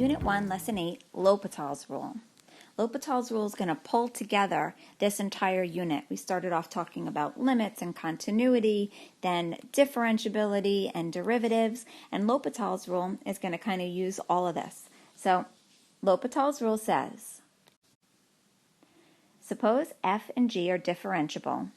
Unit 1, Lesson 8, L'Hopital's Rule. L'Hopital's Rule is going to pull together this entire unit. We started off talking about limits and continuity, then differentiability and derivatives, and L'Hopital's Rule is going to kind of use all of this. So, L'Hopital's Rule says, suppose f and g are differentiable,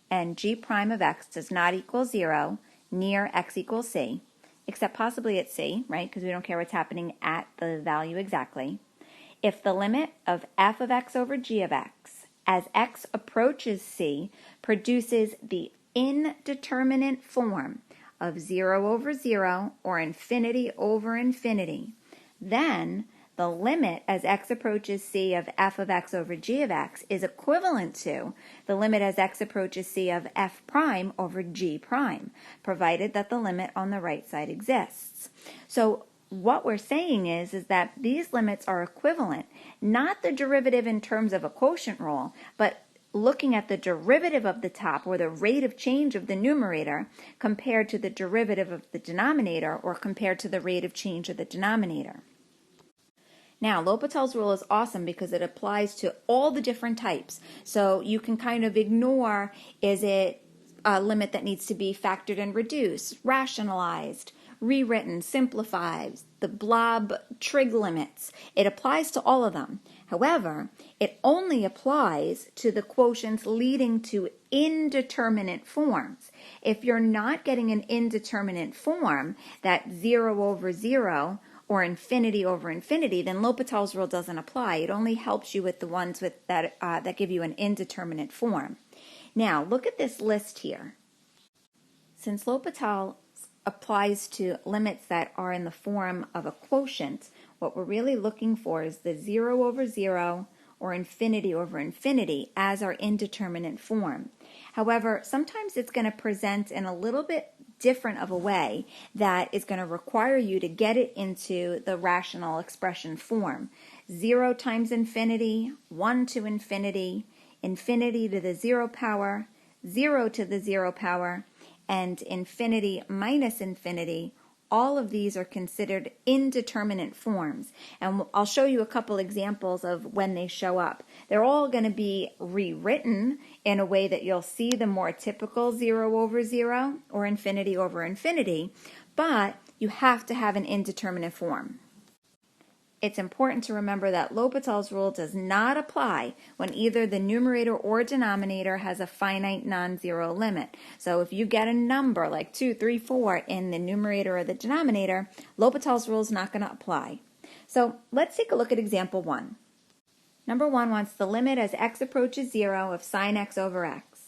and g prime of x does not equal 0 near x equals c, except possibly at c, right, because we don't care what's happening at the value exactly. If the limit of f of x over g of x as x approaches c produces the indeterminate form of 0 over 0 or infinity over infinity, then the limit as x approaches c of f of x over g of x is equivalent to the limit as x approaches c of f prime over g prime, provided that the limit on the right side exists. So what we're saying is that these limits are equivalent, not the derivative in terms of a quotient rule, but looking at the derivative of the top, or the rate of change of the numerator, compared to the derivative of the denominator, or compared to the rate of change of the denominator. Now, L'Hopital's rule is awesome because it applies to all the different types. So you can kind of ignore, is it a limit that needs to be factored and reduced, rationalized, rewritten, simplified, the blob trig limits. It applies to all of them. However, it only applies to the quotients leading to indeterminate forms. If you're not getting an indeterminate form, that 0 over 0, or infinity over infinity, then L'Hopital's rule doesn't apply. It only helps you with the ones with that give you an indeterminate form. Now, look at this list here. Since L'Hopital applies to limits that are in the form of a quotient, what we're really looking for is the 0 over 0 or infinity over infinity as our indeterminate form. However, sometimes it's going to present in a little bit different of a way that is going to require you to get it into the rational expression form. 0 times infinity, 1 to infinity, infinity to the 0 power, 0 to the 0 power, and infinity minus infinity. All of these are considered indeterminate forms, and I'll show you a couple examples of when they show up. They're all going to be rewritten in a way that you'll see the more typical 0 over 0 or infinity over infinity, but you have to have an indeterminate form. It's important to remember that L'Hopital's rule does not apply when either the numerator or denominator has a finite non-zero limit. So if you get a number like 2, 3, 4 in the numerator or the denominator, L'Hopital's rule is not going to apply. So let's take a look at example 1. Number 1 wants the limit as x approaches 0 of sine x over x.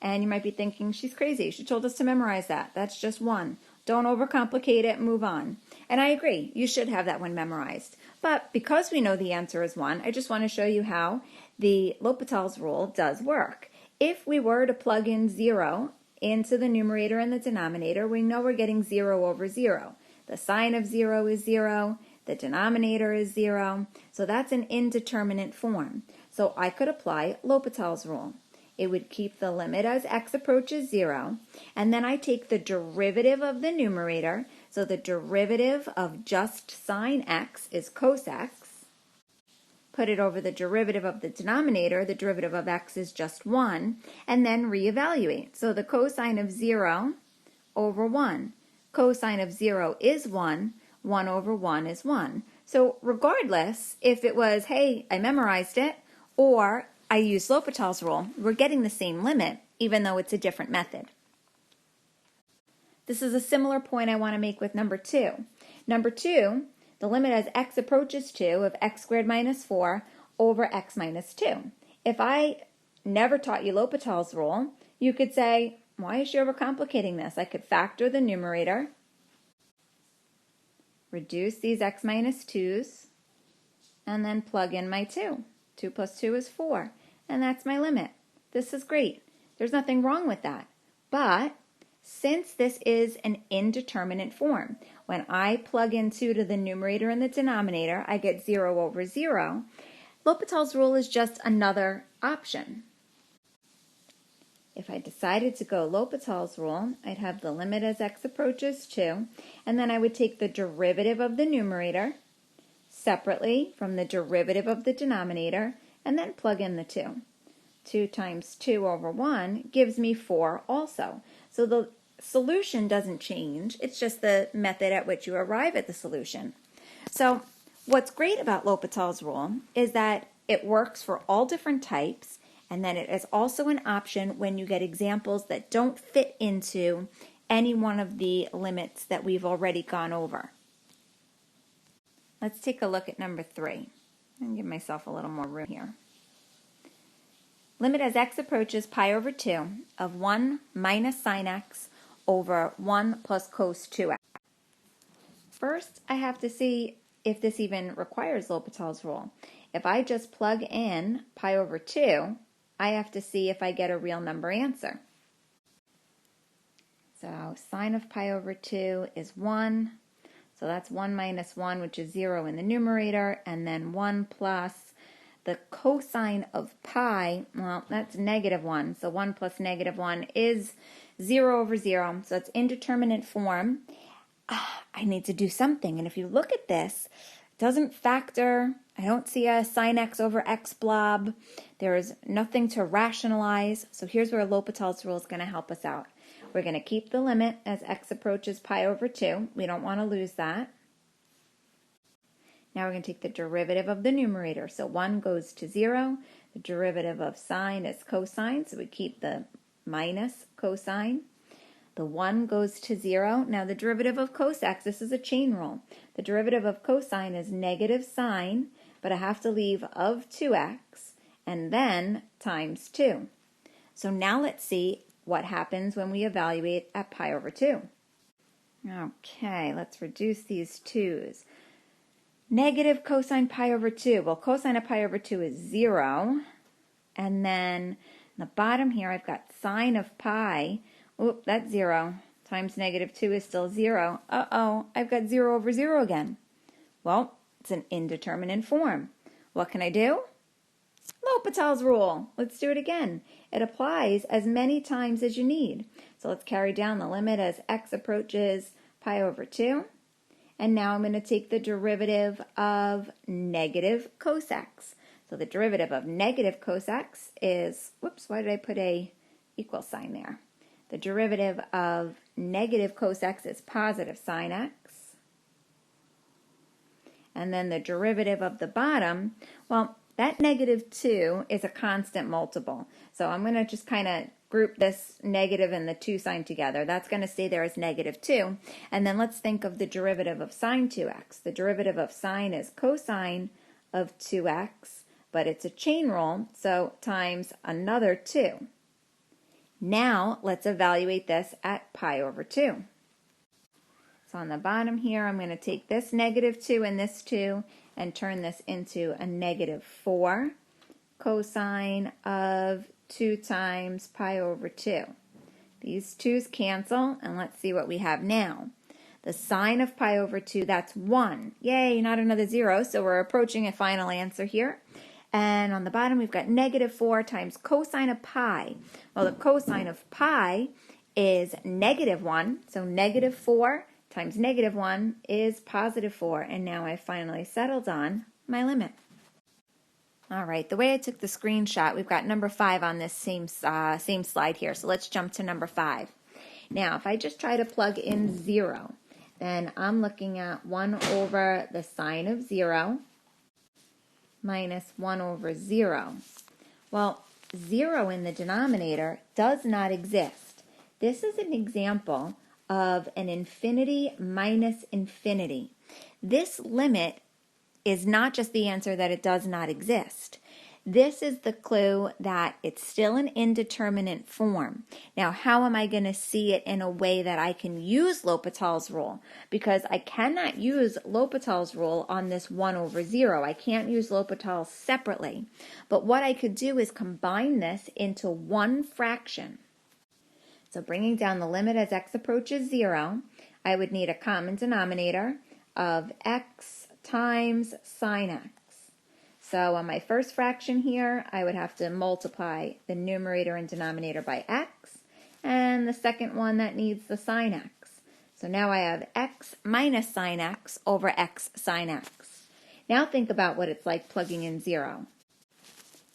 And you might be thinking, she's crazy. She told us to memorize that. That's just 1. Don't overcomplicate it, move on. And I agree, you should have that one memorized. But because we know the answer is 1, I just want to show you how the L'Hopital's rule does work. If we were to plug in 0 into the numerator and the denominator, we know we're getting 0 over 0. The sine of 0 is 0, the denominator is 0, so that's an indeterminate form. So I could apply L'Hopital's rule. It would keep the limit as x approaches 0, and then I take the derivative of the numerator, so the derivative of just sine x is cos x. Put it over the derivative of the denominator, the derivative of x is just 1, and then reevaluate. So the cosine of 0 over 1. Cosine of 0 is 1, 1 over 1 is 1. So regardless if it was, hey, I memorized it, or I used L'Hopital's rule, we're getting the same limit, even though it's a different method. This is a similar point I want to make with number 2. Number 2, the limit as x approaches 2 of x squared minus 4 over x minus 2. If I never taught you L'Hopital's rule, you could say, why is she overcomplicating this? I could factor the numerator, reduce these x minus 2's, and then plug in my 2. 2 plus 2 is 4, and that's my limit. This is great. There's nothing wrong with that. But since this is an indeterminate form, when I plug in 2 to the numerator and the denominator, I get 0 over 0. L'Hopital's rule is just another option. If I decided to go L'Hopital's rule, I'd have the limit as x approaches 2, and then I would take the derivative of the numerator, separately from the derivative of the denominator, and then plug in the 2. 2 times 2 over 1 gives me 4 also. So the solution doesn't change. It's just the method at which you arrive at the solution. So what's great about L'Hopital's rule is that it works for all different types, and then it is also an option when you get examples that don't fit into any one of the limits that we've already gone over. Let's take a look at number 3. And give myself a little more room here. Limit as x approaches pi over 2 of 1 minus sine x over 1 plus cos 2x. First, I have to see if this even requires L'Hopital's rule. If I just plug in pi over 2, I have to see if I get a real number answer. So sine of pi over 2 is 1. So that's 1 minus 1, which is 0 in the numerator, and then 1 plus the cosine of pi, well, that's negative 1. So 1 plus negative 1 is 0 over 0. So it's indeterminate form. I need to do something. And if you look at this, it doesn't factor. I don't see a sine x over x blob. There is nothing to rationalize. So here's where L'Hopital's rule is going to help us out. We're going to keep the limit as x approaches pi over 2. We don't want to lose that. Now we're going to take the derivative of the numerator. So 1 goes to 0. The derivative of sine is cosine, so we keep the minus cosine. The 1 goes to 0. Now the derivative of cos x, this is a chain rule. The derivative of cosine is negative sine, but I have to leave of 2x, and then times 2. So now let's see what happens when we evaluate at pi over 2. Okay, let's reduce these 2's. Negative cosine pi over 2. Well, cosine of pi over 2 is 0. And then in the bottom here, I've got sine of pi. Oop, that's 0. Times negative 2 is still 0. Uh-oh, I've got 0 over 0 again. Well, it's an indeterminate form. What can I do? L'Hopital's rule. Let's do it again. It applies as many times as you need. So let's carry down the limit as x approaches pi over 2. And now I'm going to take the derivative of negative cos x. So the derivative of negative cos x is, whoops, why did I put a equal sign there? The derivative of negative cos x is positive sine x. And then the derivative of the bottom, well, that negative 2 is a constant multiple. So I'm going to just kind of group this negative and the 2 sign together. That's going to stay there as negative 2. And then let's think of the derivative of sine 2x. The derivative of sine is cosine of 2x, but it's a chain rule, so times another 2. Now let's evaluate this at pi over 2. So on the bottom here, I'm going to take this negative 2 and this 2 and turn this into a negative 4 cosine of 2 times pi over 2. These 2's cancel, and let's see what we have now. The sine of pi over 2, that's 1. Yay, not another 0, so we're approaching a final answer here. And on the bottom, we've got negative 4 times cosine of pi. Well, the cosine of pi is negative 1, so negative 4 times negative 1 is positive 4, and now I finally settled on my limit. All right, the way I took the screenshot, we've got number 5 on this same slide here, so let's jump to number 5. Now, if I just try to plug in 0, then I'm looking at 1 over the sine of 0 minus 1 over 0. Well, 0 in the denominator does not exist. This is an example of an infinity minus infinity. This limit is not just the answer that it does not exist. This is the clue that it's still an indeterminate form. Now, how am I going to see it in a way that I can use L'Hopital's rule? Because I cannot use L'Hopital's rule on this 1 over 0. I can't use L'Hopital's separately. But what I could do is combine this into one fraction. So bringing down the limit as x approaches 0, I would need a common denominator of x times sine x. So on my first fraction here, I would have to multiply the numerator and denominator by x, and the second one that needs the sine x. So now I have x minus sine x over x sine x. Now think about what it's like plugging in 0.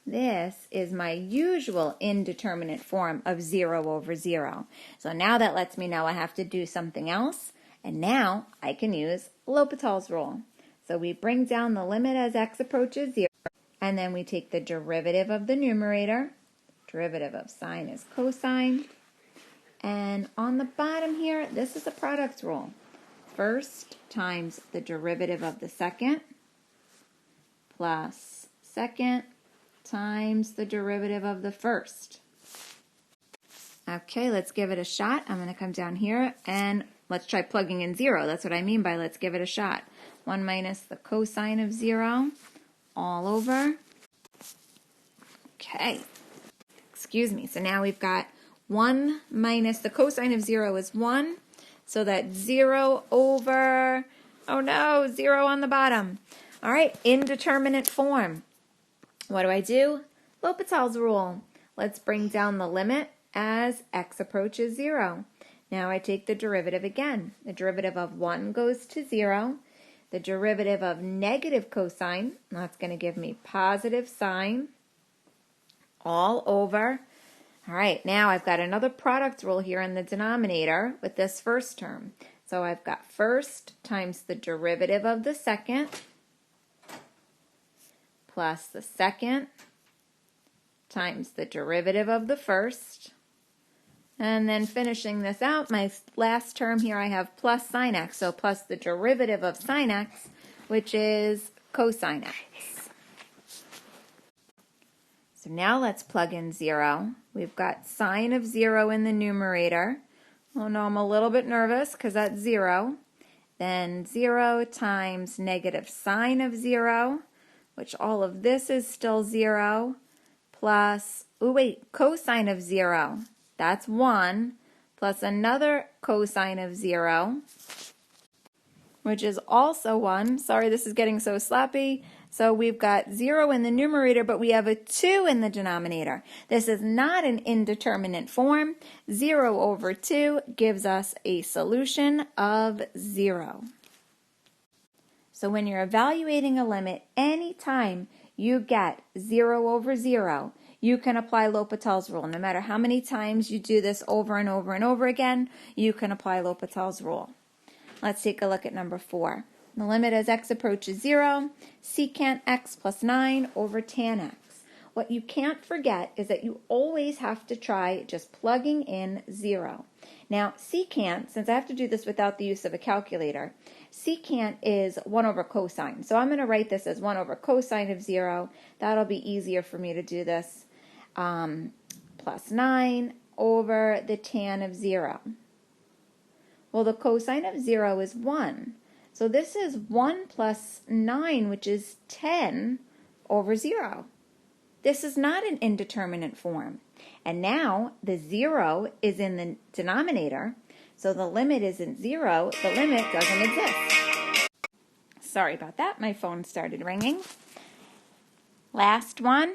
This is my usual indeterminate form of 0 over 0. So now that lets me know I have to do something else, and now I can use L'Hopital's rule. So we bring down the limit as x approaches 0, and then we take the derivative of the numerator. Derivative of sine is cosine. And on the bottom here, this is a product rule. First times the derivative of the second plus second times the derivative of the first. Okay, let's give it a shot. I'm going to come down here and let's try plugging in 0. That's what I mean by let's give it a shot. 1 minus the cosine of 0 all over. Okay, excuse me. So now we've got 1 minus the cosine of 0 is 1. So that's 0 over, oh no, 0 on the bottom. All right, indeterminate form. What do? L'Hopital's rule. Let's bring down the limit as x approaches 0. Now I take the derivative again. The derivative of 1 goes to 0. The derivative of negative cosine, that's going to give me positive sine all over. All right, now I've got another product rule here in the denominator with this first term. So I've got first times the derivative of the second plus the second times the derivative of the first. And then finishing this out, my last term here I have plus sine x, so plus the derivative of sine x, which is cosine x. So now let's plug in 0. We've got sine of 0 in the numerator. Oh no, I'm a little bit nervous because that's 0. Then 0 times negative sine of 0, which all of this is still 0, plus, cosine of 0. That's 1, plus another cosine of 0, which is also 1. Sorry, this is getting so sloppy. So we've got 0 in the numerator, but we have a 2 in the denominator. This is not an indeterminate form. 0 over 2 gives us a solution of 0. So when you're evaluating a limit, anytime you get 0 over 0, you can apply L'Hopital's rule. No matter how many times you do this over and over and over again, you can apply L'Hopital's rule. Let's take a look at number 4. The limit as x approaches 0, secant x plus 9 over tan x. What you can't forget is that you always have to try just plugging in 0. Now, secant, since I have to do this without the use of a calculator, secant is 1 over cosine. So I'm going to write this as 1 over cosine of 0. That'll be easier for me to do this. Plus 9 over the tan of 0. Well, the cosine of 0 is 1. So this is 1 plus 9, which is 10 over 0. This is not an indeterminate form. And now the 0 is in the denominator, so the limit isn't 0. The limit doesn't exist. Sorry about that. My phone started ringing. Last one.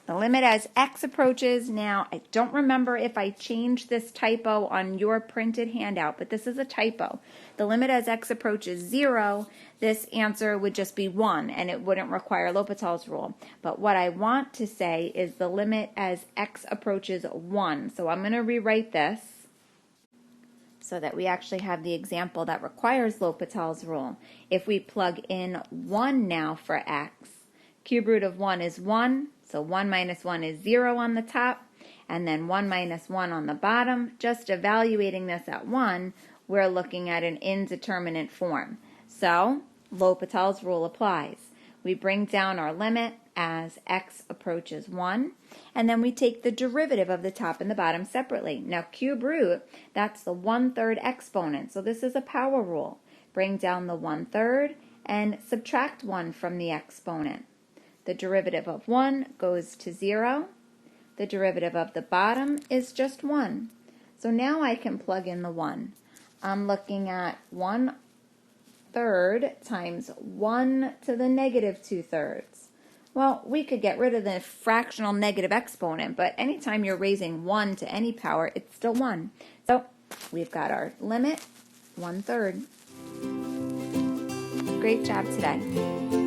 The limit as x approaches, now I don't remember if I changed this typo on your printed handout, but this is a typo. The limit as x approaches 0, this answer would just be 1 and it wouldn't require L'Hopital's rule. But what I want to say is the limit as x approaches 1. So I'm going to rewrite this so that we actually have the example that requires L'Hopital's rule. If we plug in 1 now for x, cube root of 1 is 1. So 1 minus 1 is 0 on the top, and then 1 minus 1 on the bottom. Just evaluating this at 1, we're looking at an indeterminate form. So L'Hopital's rule applies. We bring down our limit as x approaches 1, and then we take the derivative of the top and the bottom separately. Now cube root, that's the 1/3 exponent, so this is a power rule. Bring down the 1/3 and subtract 1 from the exponent. The derivative of 1 goes to 0. The derivative of the bottom is just 1. So now I can plug in the 1. I'm looking at 1/3 times 1 to the negative 2/3. Well, we could get rid of the fractional negative exponent, but anytime you're raising 1 to any power, it's still 1. So we've got our limit, 1/3. Great job today.